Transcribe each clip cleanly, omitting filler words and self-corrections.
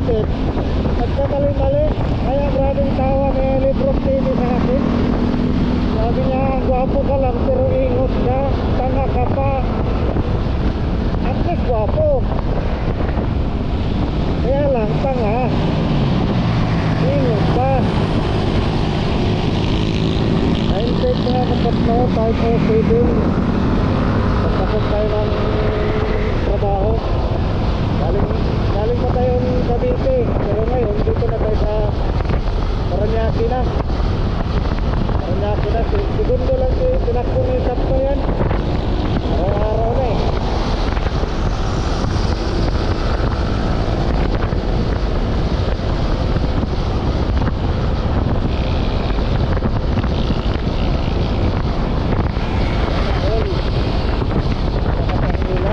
malupit, nagkamali-mali. Kaya maraming tawa may librong TV sa akin. Sabi niya, gwapo ka lang pero ingot ka, tanga ka pa. At least gwapo, kaya lang tanga, ingot ka. Naintake mga kapatno, type O feeding. Pagkapos tayo ng trabaho, galing pa tayong Cavite, pero ngayon dito na tayo sa Paranaque na. Segundo lang tinakbo ng sakto yan. Araw-araw na eh.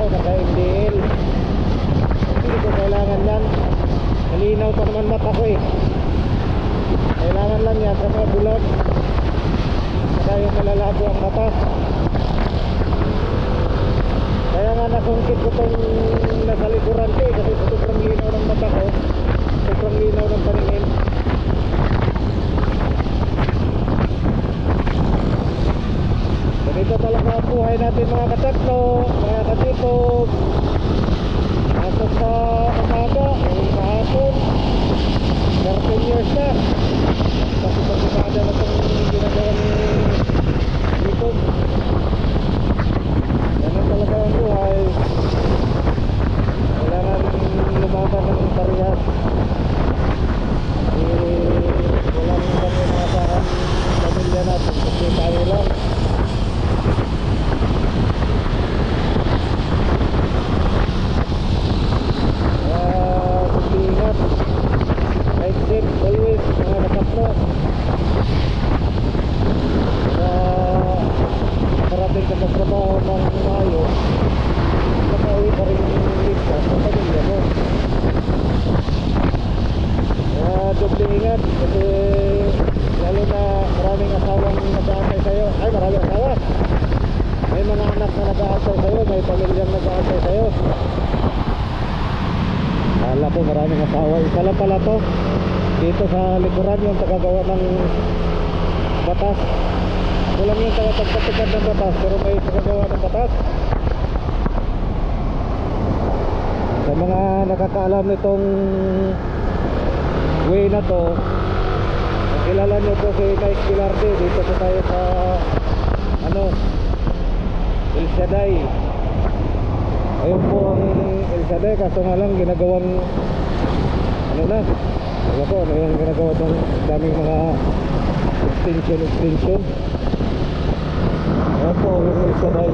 Naka-MDL. Hindi ko kailangan yan. Malinaw pa naman mata ko eh. Kailangan lang yan sa mga bulag. Saka yung malalabo ang mata. Kaya nga nasungkit ko itong nasa likuran ko eh, kasi sobrang linaw ng mata ko, sobrang linaw ng paningin. Ganito talaga ang buhay natin mga katatlo, mga katitog. Pasok sa umaga, sa hapon, 13 years na. Kasi pag umaga na itong ginagawa ni Jacob. Ganun talaga ang buhay. Kailangan lumaban ng parehas. Walang kami maasahan pamilya natin kasi tayo lang. Ingat, ride safe always mga kapatno. Parating ka sa trabaho ng maayos, nakauwi pa rin ligtas sa pamilya mo. Kaya doble ingat kasi lalo na maraming asawang nag-aantay sa'yo. Ay, maraming asawa, may mga anak na nag-aantay sa'yo, may pamilyang nag-aantay sa'yo. Kala ko maraming asawa, isa lang pala to dito sa likuran yung tagagawa ng batas. Kulang yung tagapagpatupad ng batas, pero may tagagawa ng batas. Sa mga nakakaalam nitong way na to, kilala nyo po si Mike Gilarde. Dito po tayo sa El Shaddai. Ayun po ang El Shaddai, kaso nga lang ginagawang ano yung ginagawa ng daming mga extension. Ayun po yung El Shaddai.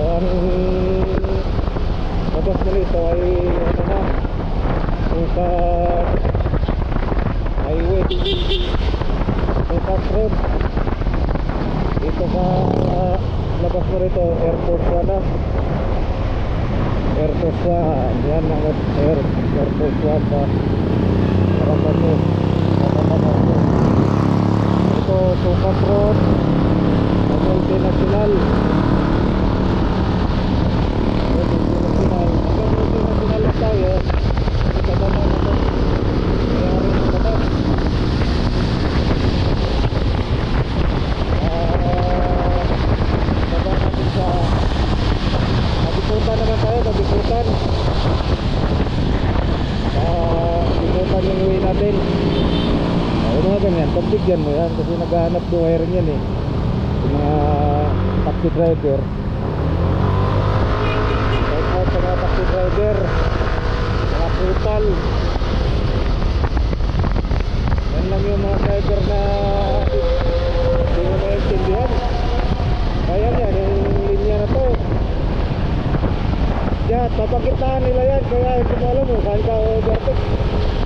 Ang labas mo nito ay yung highway, yung road. Dito sa labas mo rito, Air Force 1 na. Air Force 1, yan ang Air Force 1 sa harapan mo. Ito, Tukat Road, Multinational. Multinational tayo. Ito naman ito. Mayari ng batas. Baba natin sa Kabikutan naman tayo, Kabikutan. Kabikutan yung uwi natin. Yung mga ganyan, pagbigyan mo yan kasi naghahanap buhay rin yan eh. Yung mga taxi driver. Shout out sa mga taxi driver, mga putal. Yan lang yung mga driver na hindi mo maintindihan. Kaya yan, yung linya na to, yan, papakitaan nila yan. Kaya hindi mo alam mo saan ka overtake,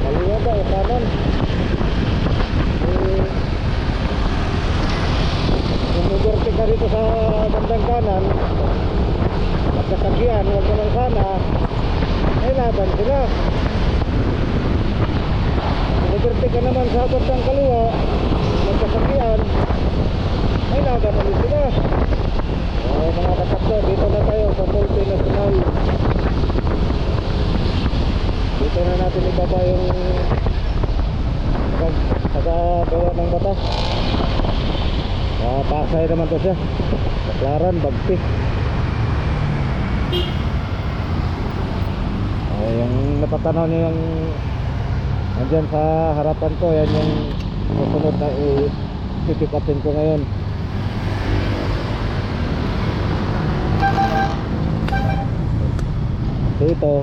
kaliwa ba o kanan. Kung overtake ka dito sa bandang kanan at kasagyan, huwag naman sana, ay laban sila. Kung overtake ka naman sa bandang kaliwa at kasagyan, ay laban ulit sila. Mga katakso, dito na natin ibaba yung paggawa ng batas. Pasay naman to siya. Baklaran, Bagpi. Yung napatanaw niyo yung andyan sa harapan ko, yan yung susunod na i-pick upin ko ngayon. So ito,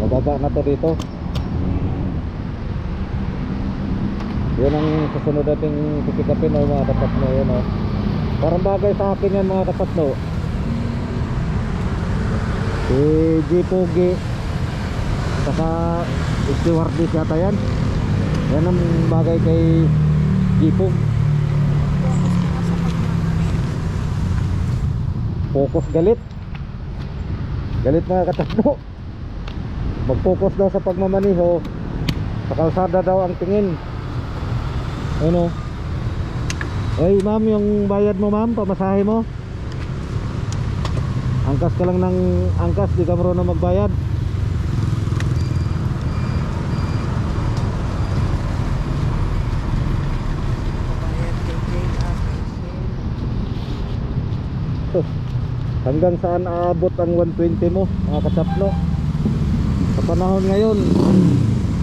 bababa na to dito. Yun ang susunod nating pick upin o mga kapatno. Yun o, parang bagay sa akin yan mga kapatno. Si G-Pogi saka stewardess yata yan. Yan ang bagay kay G-Pog. Focus galit. Galit mga katakbo. Mag-focus daw sa pagmamaniho. Sa kalsada daw ang tingin. Ano? Ay ma'am, yung bayad mo ma'am, pamasahe mo. Angkas ka lang ng angkas, di ka marunong magbayad. Hanggang saan aabot ang 120 mo mga katsapno? Sa panahon ngayon,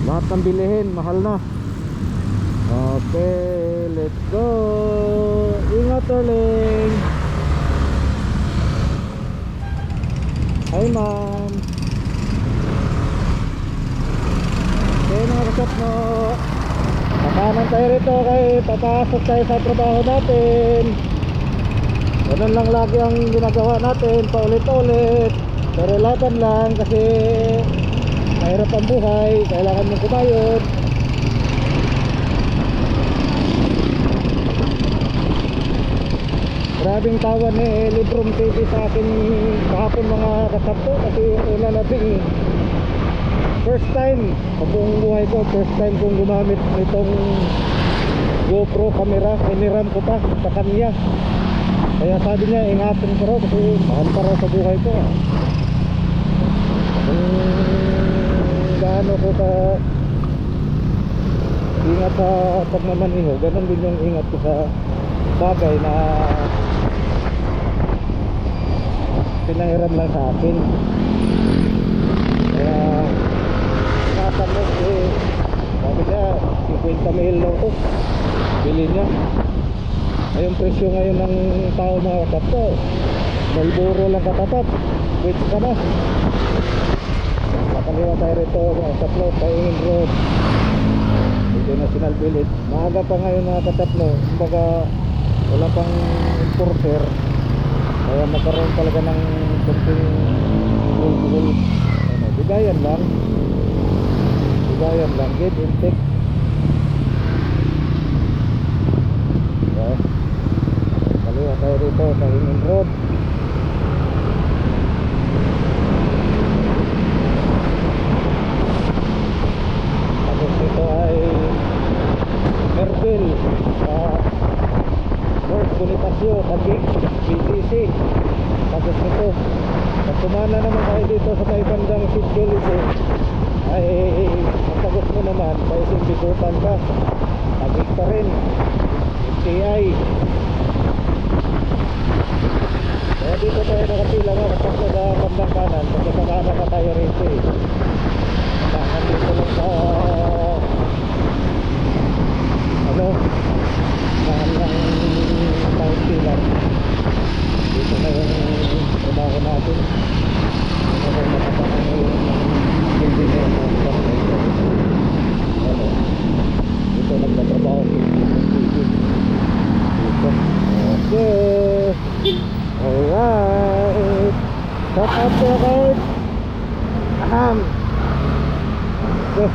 lahat ng bilihin mahal na. Okay, let's go. Ingat darling. Hi ma'am. Okay mga katsapno, pakanan tayo rito kay papasok tayo sa trabaho natin. Ganun lang lagi ang ginagawa natin, paulit-ulit. Pero laban lang kasi mahirap ang buhay, kailangan mong kumayod. Grabing tawa ni Librom TV sa akin kahapon mga kasapto. Kasi una natin first time sa buong buhay ko, first time kong gumamit nitong GoPro camera. Iniram ko pa sa kanya. Kaya sabi niya, ingatan ko raw kasi mahal pa raw sa buhay ko. Kung gaano ko ka ingat sa pagmamaniho, ganun din yung ingat ko sa bagay na pinahiram lang sa akin. Kaya ingatan mo sabi niya, 50 mil daw to bili niya. Ay yung presyo ngayon ng tao mga kapto, Malboro lang katapat, wait ka na. Nakaliwa tayo rito mga kapto, Paingin Road, dito National Village. Maaga pa ngayon mga katapno, kumbaga wala pang enforcer, kaya magkaroon talaga ng kunting rule. Bigayan lang, give and take. Kaliwa tayo rito sa Paingin Road. Tapos dito ay Merville sa North Bonifacio, Taguig, BTC. Tapos dito pag tumana naman tayo dito sa may bandang Sidjolito ay matagos mo naman kaya simbigutan ka, Taguig pa rin, MTI. Kaya dito tayo nakapila nga kapag sa bandang kanan, kasi sa kanan na tayo rito nandito lang sa mahal ng tawag pilar. Dito na yung trabaho natin. Dito na yung nakapaan yung engineer na dito nagtatrabaho dito. Okay, alright, shout out to guys. Okay.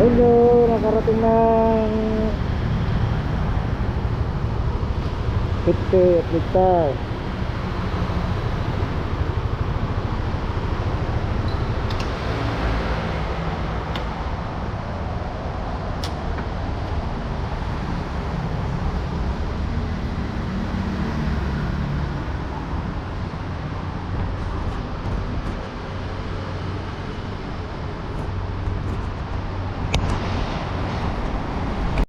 Hello, nakarating ng 50 at ligtas.